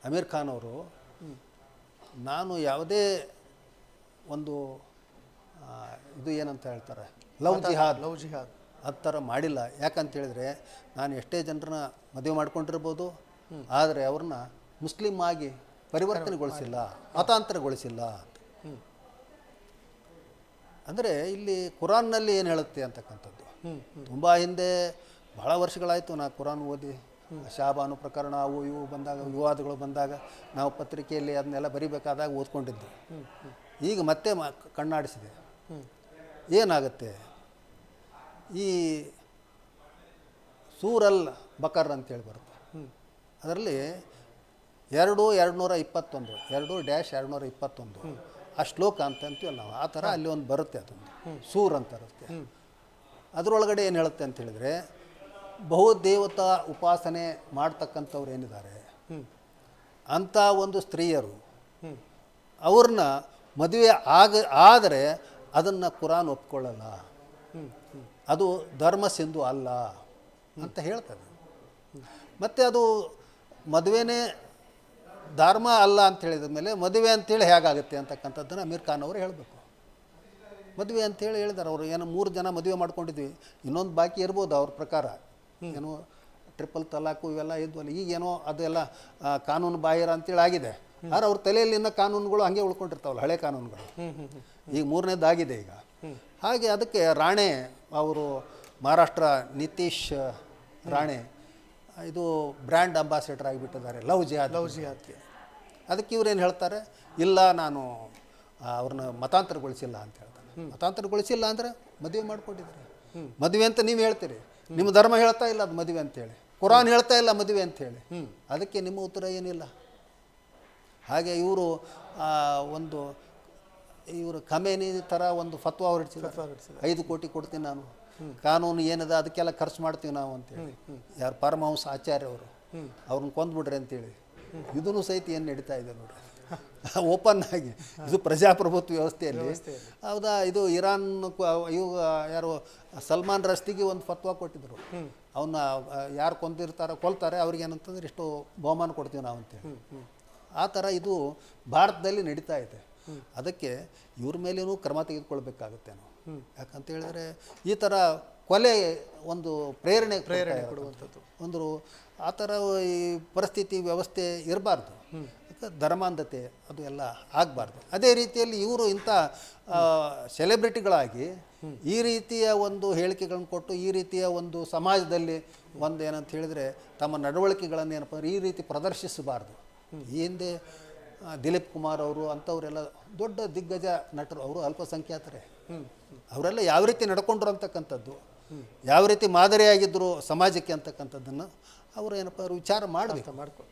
ಅಮೀರ್ ಖಾನ್ ಅವರು ನಾನು ಯಾವುದೇ ಒಂದು ಇದು ಏನಂತ ಹೇಳ್ತಾರೆ ಲವ್ ಜಿಹಾದ್ ಆ ಥರ ಮಾಡಿಲ್ಲ. ಯಾಕಂತ ಹೇಳಿದ್ರೆ ನಾನು ಎಷ್ಟೇ ಜನರನ್ನ ಮದುವೆ ಮಾಡ್ಕೊಂಡಿರ್ಬೋದು, ಆದರೆ ಅವ್ರನ್ನ ಮುಸ್ಲಿಮ್ ಆಗಿ ಪರಿವರ್ತನೆಗೊಳಿಸಿಲ್ಲ, ಮತಾಂತರಗೊಳಿಸಿಲ್ಲ. ಅಂದರೆ ಇಲ್ಲಿ ಕುರಾನ್ನಲ್ಲಿ ಏನು ಹೇಳುತ್ತೆ ಅಂತಕ್ಕಂಥದ್ದು. ತುಂಬ ಹಿಂದೆ ಭಾಳ ವರ್ಷಗಳಾಯಿತು ನಾ ಕುರಾನ್ ಓದಿ, ಶಾಬಾನು ಪ್ರಕರಣ ಅವು ಇವು ಬಂದಾಗ, ವಿವಾದಗಳು ಬಂದಾಗ ನಾವು ಪತ್ರಿಕೆಯಲ್ಲಿ ಅದನ್ನೆಲ್ಲ ಬರಿಬೇಕಾದಾಗ ಓದ್ಕೊಂಡಿದ್ದು. ಈಗ ಮತ್ತೆ ಕಣ್ಣಾಡಿಸಿದೆ. ಏನಾಗುತ್ತೆ, ಈ ಸೂರಲ್ ಬಕರ್ ಅಂತೇಳಿ ಬರುತ್ತೆ, ಅದರಲ್ಲಿ 2:221 ಆ ಶ್ಲೋಕ ಅಂತ ಅಂತೀವಲ್ಲ ನಾವು, ಆ ಥರ ಅಲ್ಲಿ ಒಂದು ಬರುತ್ತೆ, ಅದೊಂದು ಸೂರ್ ಅಂತ ಇರುತ್ತೆ. ಅದರೊಳಗಡೆ ಏನು ಹೇಳುತ್ತೆ ಅಂತ ಹೇಳಿದರೆ, ಬಹುದೇವತಾ ಉಪಾಸನೆ ಮಾಡ್ತಕ್ಕಂಥವ್ರು ಏನಿದ್ದಾರೆ ಅಂಥ ಒಂದು ಸ್ತ್ರೀಯರು ಅವ್ರನ್ನ ಮದುವೆ ಆದರೆ ಅದನ್ನು ಕುರಾನ್ ಒಪ್ಕೊಳ್ಳಲ್ಲ, ಅದು ಧರ್ಮ ಸಿಂಧು ಅಲ್ಲ ಅಂತ ಹೇಳ್ತದೆ. ಮತ್ತು ಅದು ಮದುವೆನೇ ಧರ್ಮ ಅಲ್ಲ ಅಂತ ಹೇಳಿದ ಮೇಲೆ ಮದುವೆ ಅಂತೇಳಿ ಹೇಗಾಗುತ್ತೆ ಅಂತಕ್ಕಂಥದ್ದನ್ನು ಅಮೀರ್ ಖಾನ್ ಅವರು ಹೇಳಬೇಕು. ಮದುವೆ ಅಂತೇಳಿ ಹೇಳಿದಾರೆ ಅವರು. ಏನೋ 3 ಜನ ಮದುವೆ ಮಾಡ್ಕೊಂಡಿದ್ವಿ, ಇನ್ನೊಂದು ಬಾಕಿ ಇರ್ಬೋದು ಅವ್ರ ಪ್ರಕಾರ. ಏನೋ ಟ್ರಿಪಲ್ ತಲಾಕು ಇವೆಲ್ಲ ಇದ್ವಲ್ಲ, ಈಗೇನೋ ಅದೆಲ್ಲ ಕಾನೂನು ಬಾಹಿರ ಅಂತೇಳಿ ಆಗಿದೆ. ಆದರೆ ಅವ್ರ ತಲೆಯಲ್ಲಿನ ಕಾನೂನುಗಳು ಹಾಗೆ ಉಳ್ಕೊಂಡಿರ್ತಾವಲ್ಲ, ಹಳೆ ಕಾನೂನುಗಳು. ಈಗ 3ನೇದಾಗಿದೆ ಈಗ. ಹಾಗೆ ಅದಕ್ಕೆ ರಾಣೆ ಅವರು ಮಹಾರಾಷ್ಟ್ರ ನಿತೀಶ್ ರಾಣೆ ಇದು ಬ್ರ್ಯಾಂಡ್ ಅಂಬಾಸಿಡರ್ ಆಗಿಬಿಟ್ಟಿದ್ದಾರೆ ಲವ್ ಜಿಹಾದ್ಗೆ. ಅದಕ್ಕೆ ಇವ್ರೇನು ಹೇಳ್ತಾರೆ, ಇಲ್ಲ ನಾನು ಅವ್ರನ್ನ ಮತಾಂತರಗೊಳಿಸಿಲ್ಲ ಅಂತ ಹೇಳ್ತಾರೆ. ಮತಾಂತರಗೊಳಿಸಿಲ್ಲ ಅಂದರೆ ಮದುವೆ ಮಾಡ್ಕೊಂಡಿದ್ದಾರೆ. ಮದುವೆ ಅಂತ ನೀವು ಹೇಳ್ತೀರಿ, ನಿಮ್ಮ ಧರ್ಮ ಹೇಳ್ತಾ ಇಲ್ಲ ಅದು ಮದುವೆ ಅಂತೇಳಿ, ಕುರಾನ್ ಹೇಳ್ತಾ ಇಲ್ಲ ಮದುವೆ ಅಂಥೇಳಿ. ಅದಕ್ಕೆ ನಿಮ್ಮ ಉತ್ತರ ಏನಿಲ್ಲ. ಹಾಗೆ ಇವರು ಇವರು ಖಮೇನಿ ಥರ ಒಂದು ಫತ್ವಾ ಹೊರಡಿಸಿದ್ರು, 5 ಕೋಟಿ ಕೊಡ್ತೀನಿ ನಾನು, ಕಾನೂನು ಏನಿದೆ ಅದಕ್ಕೆಲ್ಲ ಖರ್ಚು ಮಾಡ್ತೀವಿ ನಾವು ಅಂತೇಳಿ. ಯಾರು ಪರಮಹಂಸ ಆಚಾರ್ಯ ಅವರು, ಅವ್ರನ್ನ ಕೊಂದ್ಬಿಡ್ರಿ ಅಂತೇಳಿ. ಇದೂ ಸಹಿತ ಏನು ನಡೀತಾ ಇದೆ ನೋಡ್ರಿ, ಓಪನ್ ಆಗಿ. ಇದು ಪ್ರಜಾಪ್ರಭುತ್ವ ವ್ಯವಸ್ಥೆಯಲ್ಲಿ ಹೌದಾ. ಇದು ಇರಾನ್ ಇವು ಯಾರು ಸಲ್ಮಾನ್ ರಸ್ತಿಗೆ ಒಂದು ಫತ್ವಾ ಕೊಟ್ಟಿದ್ರು, ಅವನ್ನ ಯಾರು ಕೊಲ್ತಾರೆ ಅವ್ರಿಗೆ ಏನಂತಂದ್ರೆ ಇಷ್ಟು ಬಹುಮಾನ ಕೊಡ್ತೀವಿ ನಾವು ಅಂತೇಳಿ. ಆ ಥರ ಇದು ಭಾರತದಲ್ಲಿ ನಡೀತಾ ಇದೆ. ಅದಕ್ಕೆ ಇವ್ರ ಮೇಲೇನೂ ಕ್ರಮ ತೆಗೆದುಕೊಳ್ಬೇಕಾಗುತ್ತೆ ನಾವು. ಯಾಕಂತ ಹೇಳಿದ್ರೆ ಈ ಥರ ಕೊಲೆ ಒಂದು ಪ್ರೇರಣೆ ಕೊಡುವಂಥದ್ದು ಒಂದು ಆ ಥರ ಈ ಪರಿಸ್ಥಿತಿ ವ್ಯವಸ್ಥೆ ಇರಬಾರ್ದು. ಧರ್ಮಾಂಧತೆ ಅದು ಎಲ್ಲ ಆಗಬಾರ್ದು. ಅದೇ ರೀತಿಯಲ್ಲಿ ಇವರು ಇಂಥ ಸೆಲೆಬ್ರಿಟಿಗಳಾಗಿ ಈ ರೀತಿಯ ಒಂದು ಹೇಳಿಕೆಗಳನ್ನು ಕೊಟ್ಟು ಈ ರೀತಿಯ ಒಂದು ಸಮಾಜದಲ್ಲಿ ಒಂದು ಏನಂತ ಹೇಳಿದರೆ ತಮ್ಮ ನಡವಳಿಕೆಗಳನ್ನು ಏನಪ್ಪ ಅಂದರೆ ಈ ರೀತಿ ಪ್ರದರ್ಶಿಸಬಾರ್ದು. ಈ ಹಿಂದೆ ದಿಲೀಪ್ ಕುಮಾರ್ ಅವರು ಅಂಥವರೆಲ್ಲ ದೊಡ್ಡ ದಿಗ್ಗಜ ನಟರು, ಅವರು ಅಲ್ಪಸಂಖ್ಯಾತರೇ. ಅವರೆಲ್ಲ ಯಾವ ರೀತಿ ನಡ್ಕೊಂಡ್ರು ಅಂತಕ್ಕಂಥದ್ದು, ಯಾವ ರೀತಿ ಮಾದರಿಯಾಗಿದ್ದರು ಸಮಾಜಕ್ಕೆ ಅಂತಕ್ಕಂಥದ್ದನ್ನು ಅವರು ಏನಪ್ಪ ವಿಚಾರ ಮಾಡಬೇಕು.